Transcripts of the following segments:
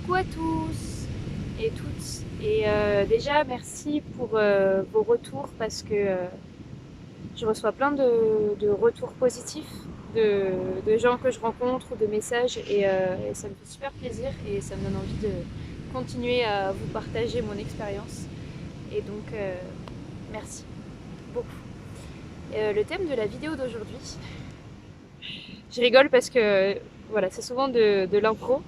Coucou à tous et toutes. Et déjà, merci pour vos retours parce que je reçois plein de retours positifs de gens que je rencontre ou de messages et ça me fait super plaisir et ça me donne envie de continuer à vous partager mon expérience. Et donc, merci beaucoup. Le thème de la vidéo d'aujourd'hui, je rigole parce que voilà, c'est souvent de l'impro.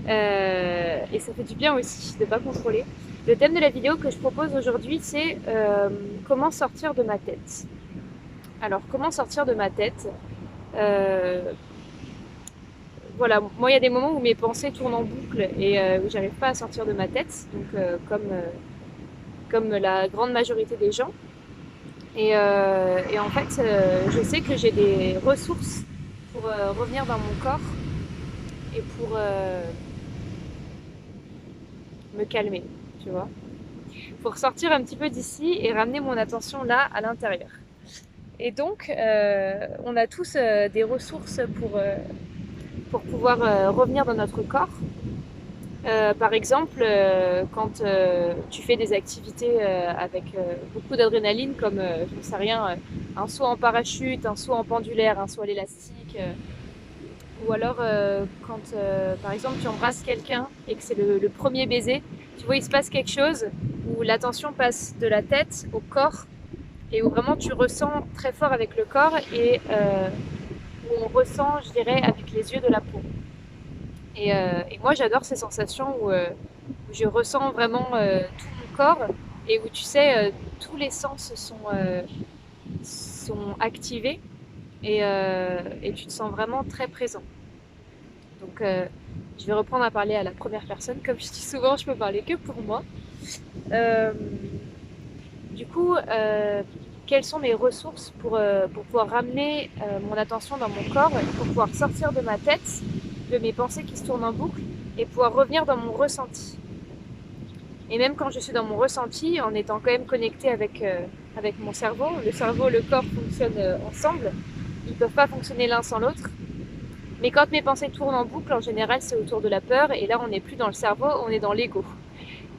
Et ça fait du bien aussi de ne pas contrôler. Le thème de la vidéo que je propose aujourd'hui, c'est comment sortir de ma tête. Alors, comment sortir de ma tête euh, Voilà, moi, il y a des moments où mes pensées tournent en boucle et où j'arrive pas à sortir de ma tête, donc comme la grande majorité des gens. Et en fait, je sais que j'ai des ressources pour revenir dans mon corps et pour me calmer, tu vois. Pour sortir un petit peu d'ici et ramener mon attention là, à l'intérieur. Et donc, on a tous des ressources pour pouvoir revenir dans notre corps. Par exemple, quand tu fais des activités avec beaucoup d'adrénaline, comme, je ne sais rien, un saut en parachute, un saut en pendulaire, un saut à l'élastique, ou alors quand, par exemple, tu embrasses quelqu'un et que c'est le premier baiser, tu vois, il se passe quelque chose où l'attention passe de la tête au corps et où vraiment tu ressens très fort avec le corps et où on ressent, je dirais, avec les yeux de la peau. Et moi, j'adore ces sensations où je ressens vraiment tout mon corps et où tu sais, tous les sens sont activés et tu te sens vraiment très présent. Donc, je vais reprendre à parler à la première personne. Comme je dis souvent, je peux parler que pour moi. Euh, Du coup, quelles sont mes ressources pour pouvoir ramener mon attention dans mon corps, pour pouvoir sortir de ma tête, de mes pensées qui se tournent en boucle et pouvoir revenir dans mon ressenti. Et même quand je suis dans mon ressenti, en étant quand même connectée avec mon cerveau, le corps fonctionnent ensemble. Ils ne peuvent pas fonctionner l'un sans l'autre. Mais quand mes pensées tournent en boucle, en général, c'est autour de la peur. Et là, on n'est plus dans le cerveau, on est dans l'ego.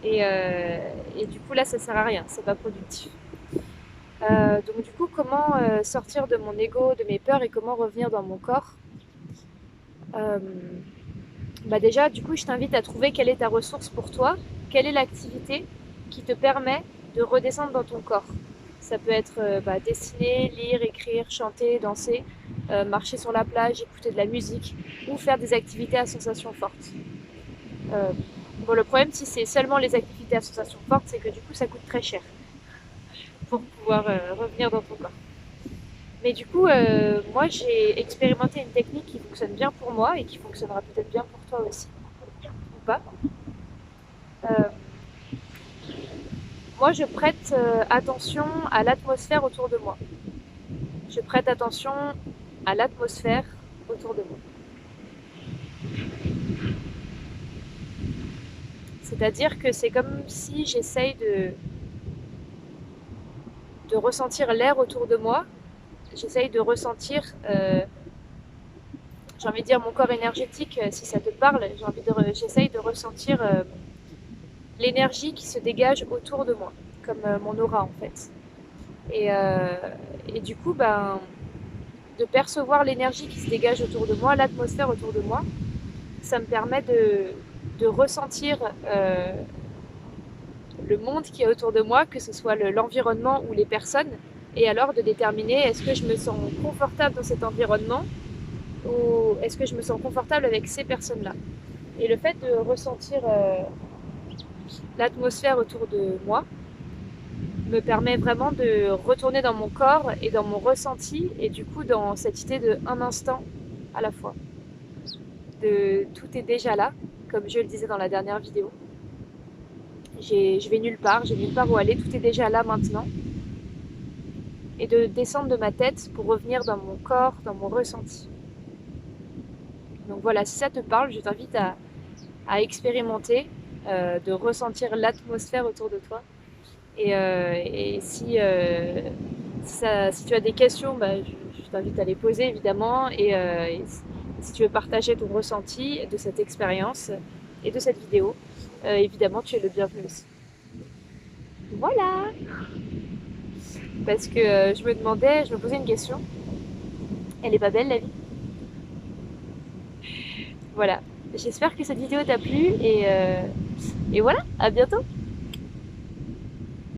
Et, euh, et du coup, là, ça sert à rien, c'est pas productif. Donc du coup, comment sortir de mon ego, de mes peurs et comment revenir dans mon corps. Euh, Bah déjà, du coup, je t'invite à trouver quelle est ta ressource pour toi, quelle est l'activité qui te permet de redescendre dans ton corps. Ça peut être dessiner, lire, écrire, chanter, danser, marcher sur la plage, écouter de la musique ou faire des activités à sensations fortes. Euh, bon, le problème, si c'est seulement les activités à sensations fortes, c'est que du coup, ça coûte très cher pour pouvoir revenir dans ton corps. Mais du coup, moi, j'ai expérimenté une technique qui fonctionne bien pour moi et qui fonctionnera peut-être bien pour toi aussi, ou pas. Euh, Moi, je prête attention à l'atmosphère autour de moi. Je prête attention à l'atmosphère autour de moi. C'est-à-dire que c'est comme si j'essaye de ressentir l'air autour de moi. J'essaye de ressentir, j'ai envie de dire mon corps énergétique, si ça te parle. J'essaye de ressentir l'énergie qui se dégage autour de moi, comme mon aura en fait. Et, euh, et du coup, de percevoir l'énergie qui se dégage autour de moi, l'atmosphère autour de moi, ça me permet de ressentir le monde qui est autour de moi, que ce soit l'environnement ou les personnes, et alors de déterminer est-ce que je me sens confortable dans cet environnement ou est-ce que je me sens confortable avec ces personnes-là. Et le fait de ressentir l'atmosphère autour de moi me permet vraiment de retourner dans mon corps et dans mon ressenti et du coup dans cette idée de un instant à la fois. De tout est déjà là, comme je le disais dans la dernière vidéo. Je vais nulle part, j'ai nulle part où aller, tout est déjà là maintenant. Et de descendre de ma tête pour revenir dans mon corps, dans mon ressenti. Donc voilà, si ça te parle, je t'invite à expérimenter, de ressentir l'atmosphère autour de toi. Et si tu as des questions, je t'invite à les poser évidemment. Et si tu veux partager ton ressenti de cette expérience, et de cette vidéo, évidemment tu es le bienvenu aussi. Voilà. Parce que je me posais une question. Elle est pas belle la vie? Voilà. J'espère que cette vidéo t'a plu et voilà, à bientôt!